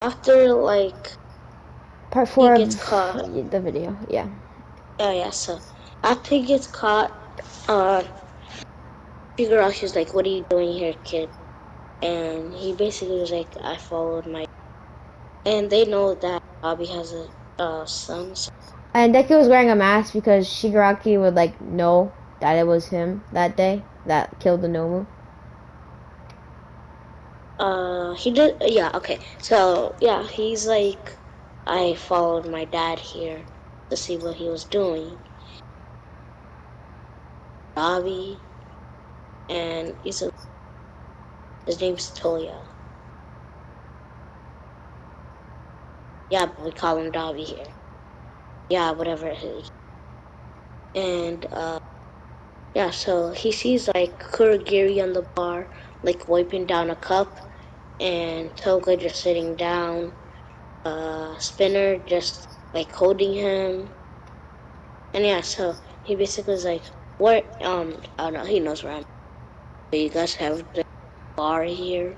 after like Part he 4 gets of caught. the video. Yeah. Oh yeah, so after he gets caught, uh, figure out she's like, "What are you doing here, kid?" And he basically was like, "I followed my." And they know that Bobby has a son. So, And Deku was wearing a mask because Shigaraki would like know that it was him that day that killed the Nomu. he did. Yeah, okay. So yeah, he's like, I followed my dad here to see what he was doing. Bobby, and his name's Toya. Yeah, but we call him Dobby here. Yeah, whatever. And yeah, so he sees like Kurogiri on the bar, like wiping down a cup, and Toga just sitting down. Spinner just like holding him, and yeah, so he basically is like, "What? I don't know. He knows where I'm. So you guys have the bar here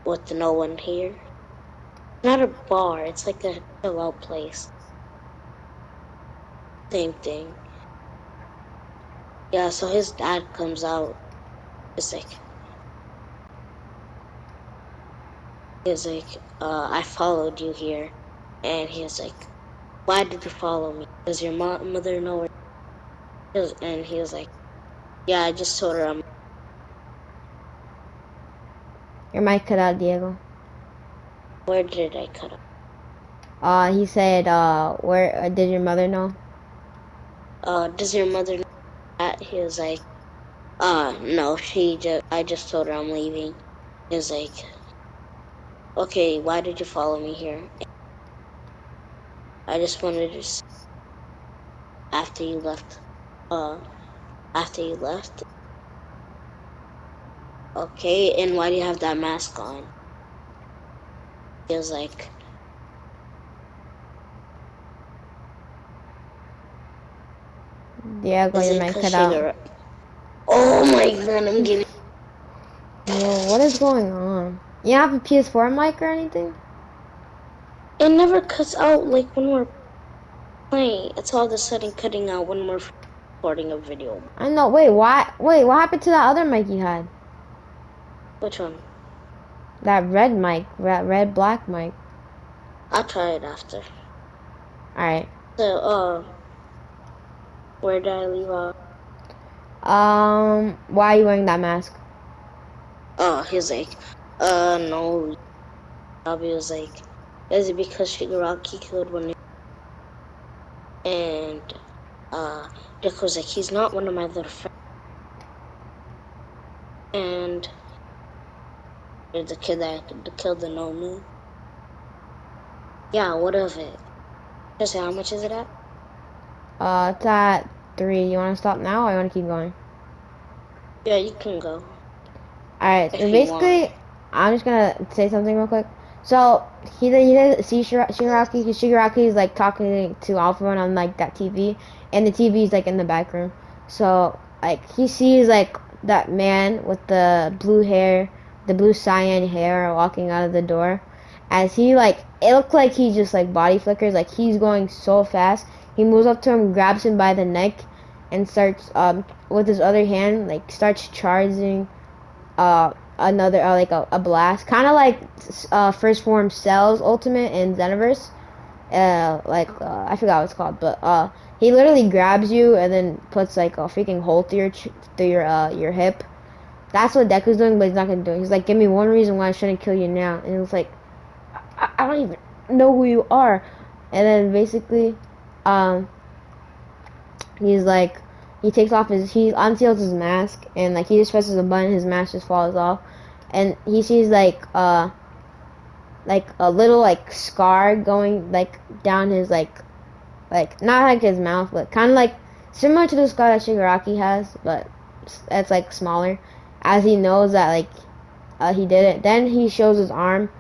with no one here. It's not a bar. It's like a chill out place. Same thing. Yeah. So his dad comes out. It's like he's like, I followed you here, and he's like, why did you follow me? Does your mother know where? And he was like, yeah, I just told her I'm. Your mic cut out, Diego. Where did I cut off? He said, where did your mother know? Does your mother know that? He was like, no, I just told her I'm leaving. He was like, okay, why did you follow me here? I just wanted to see after you left. Uh, after you left. Okay, and why do you have that mask on? He was like, Diego, is your it mic cause cut out. Shigeru? Oh my god, I'm getting. Yo, what is going on? You have a PS4 mic or anything? It never cuts out like when we're playing. It's all of a sudden cutting out when we're recording a video. I know. Wait, why? Wait, what happened to that other mic you had? Which one? That red mic, red black mic. I'll try it after. All right. So, where did I leave off? Why are you wearing that mask? Oh, he's like, no. Bobby was like, is it because Shigaraki killed one? And, Dick was like, he's not one of my little friends. And the kid that killed the Nomu. Yeah, what of it? Just how much is it at? It's at 3. You want to stop now or you want to keep going? Yeah, you can go Alright, so if you want. basically, I'm just gonna say something real quick. So, he didn't see Shigaraki, because Shigaraki is like talking to Alpha on like that TV, and the TV is like in the back room. So, like, he sees like that man with the blue hair, the blue cyan hair walking out of the door. As he like, it looked like he just like body flickers, like he's going so fast. He moves up to him, grabs him by the neck, and starts, with his other hand, like, starts charging another like a blast, kind of like first form cells ultimate in Xenoverse. I forgot what it's called, but he literally grabs you and then puts like a freaking hole through your hip. That's what Deku's doing, but he's not gonna do it. He's like, give me one reason why I shouldn't kill you now, and it was like, I don't even know who you are. And then basically, um, he's like, he unseals his mask, and like he just presses a button, his mask just falls off, and he sees like a little like scar going like down his like not like his mouth, but kind of like similar to the scar that Shigaraki has, but it's like smaller. As he knows that like he did it, then he shows his arm,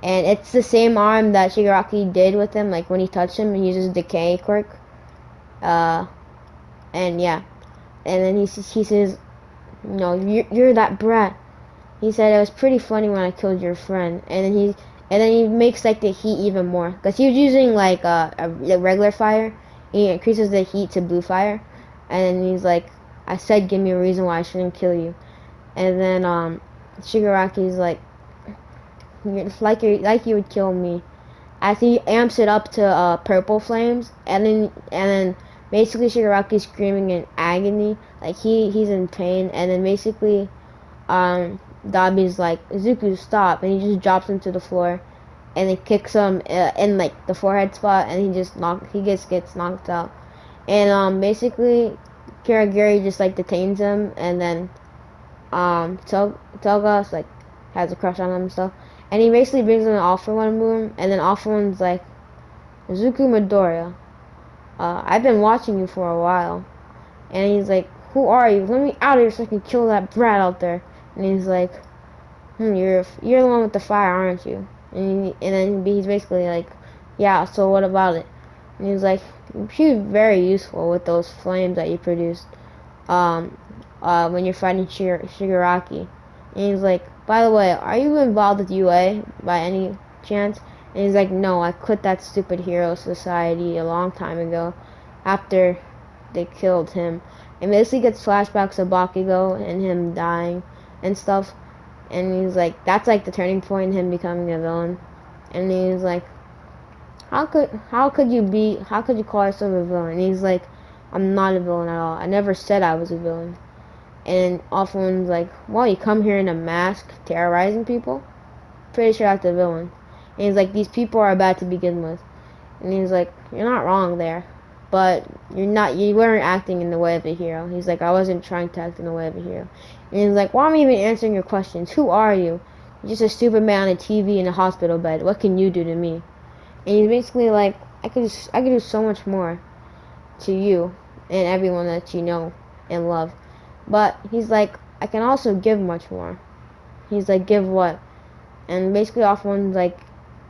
and it's the same arm that Shigaraki did with him, like when he touched him. He uses decay quirk, uh, and yeah, and then he says, you're that brat. He said it was pretty funny when I killed your friend, and then and then he makes like the heat even more because he was using like a regular fire. He increases the heat to blue fire, and then he's like, "I said, give me a reason why I shouldn't kill you." And then Shigaraki's like you would kill me. As he amps it up to purple flames, and then basically Shigaraki's screaming in agony, like he's in pain, and then basically Dabi's like, Izuku, stop, and he just drops him to the floor, and then kicks him in like the forehead spot, and he just gets knocked out, and basically Kirigiri just like detains him, and then Toga's like has a crush on him and stuff, and he basically brings him an All For One room, and then All For One's like, Izuku Midoriya, I've been watching you for a while, and he's like, who are you? Let me out of here so I can kill that brat out there, and he's like, you're the one with the fire, aren't you? And then he's basically like, yeah. So what about it? And he's like, you're very useful with those flames that you produced. Um, when you're fighting Shigaraki. And he's like, by the way, are you involved with UA by any chance? And he's like, no, I quit that stupid hero society a long time ago, after they killed him. And basically gets flashbacks of Bakugo and him dying and stuff. And he's like, that's like the turning point in him becoming a villain. And he's like, how could you call yourself a villain? And he's like, I'm not a villain at all. I never said I was a villain. And Offen's like, well, you come here in a mask terrorizing people? Pretty sure that's a villain. And he's like, these people are bad to begin with. And he's like, you're not wrong there. But you weren't acting in the way of a hero. He's like, I wasn't trying to act in the way of a hero. And he's like, why am I even answering your questions? Who are you? You're just a stupid man on a TV in a hospital bed. What can you do to me? And he's basically like, I could do so much more to you and everyone that you know and love. But he's like, I can also give much more. He's like, give what? And basically offers like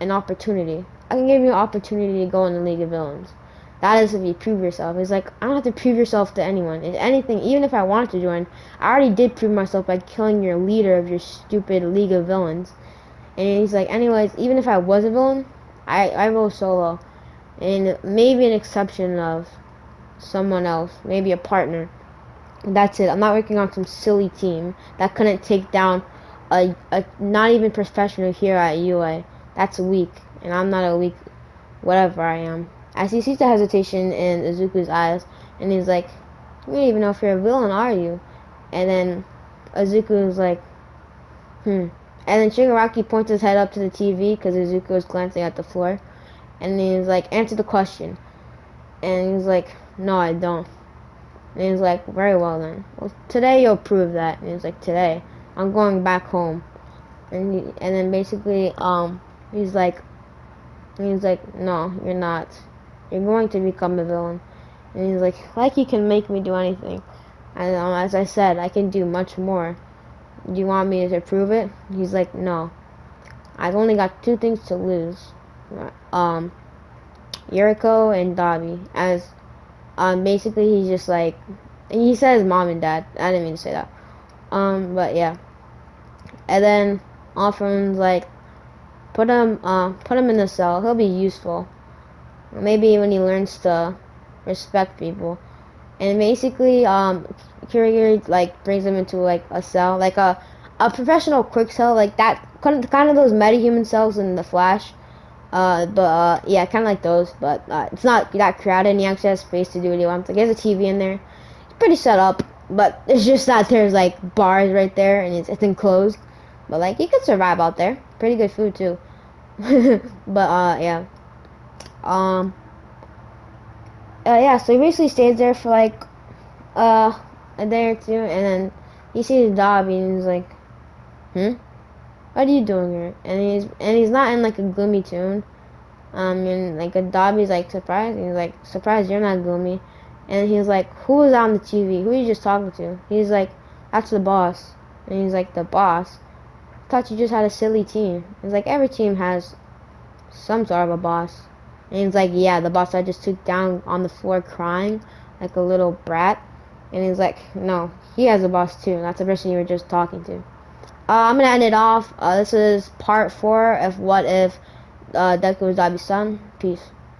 an opportunity. I can give you an opportunity to go in the League of Villains. That is if you prove yourself. He's like, I don't have to prove yourself to anyone. If anything, even if I wanted to join, I already did prove myself by killing your leader of your stupid League of Villains. And he's like, anyways, even if I was a villain, I roll solo. And maybe an exception of someone else, maybe a partner. That's it. I'm not working on some silly team that couldn't take down a not even professional hero at UA. That's weak, and I'm not a weak whatever I am. As he sees the hesitation in Izuku's eyes, and he's like, you don't even know if you're a villain, are you? And then Izuku's like, And then Shigaraki points his head up to the TV because Izuku is glancing at the floor. And he's like, answer the question. And he's like, no, I don't. And he's like, very well then. Well, today you'll prove that. And he's like, today. I'm going back home. And then basically, he's like, no, you're not. You're going to become a villain. And he's like you can make me do anything. And as I said, I can do much more. Do you want me to prove it? He's like, no. I've only got two things to lose. Yuriko and Dabi. As basically he's just like, he says mom and dad. I didn't mean to say that. But yeah. And then Offen's like, put him in the cell. He'll be useful. Maybe when he learns to respect people. And basically, Kirigiri like brings him into like a cell, like a professional quick cell, like that kind of those metahuman cells in the Flash. But yeah, kind of like those, but it's not that crowded, and he actually has space to do what he wants. Like, there's a TV in there. It's pretty set up, but it's just that there's like bars right there, and it's enclosed. But like, you could survive out there. Pretty good food too. But yeah. Yeah, so he basically stays there for like a day or two, and then he sees Dabi, and he's like, what are you doing here? And he's not in like a gloomy tune. And like a Dabi's like surprised, and he's like, surprised you're not gloomy. And he's like, who was on the TV? Who are you just talking to? He's like, that's the boss. And he's like, the boss? I thought you just had a silly team. He's like, every team has some sort of a boss. And he's like, yeah, the boss I just took down on the floor crying like a little brat. And he's like, no, he has a boss too. That's the person you were just talking to. I'm gonna end it off. This is part 4 of What If Deku was Dabi's son. Peace.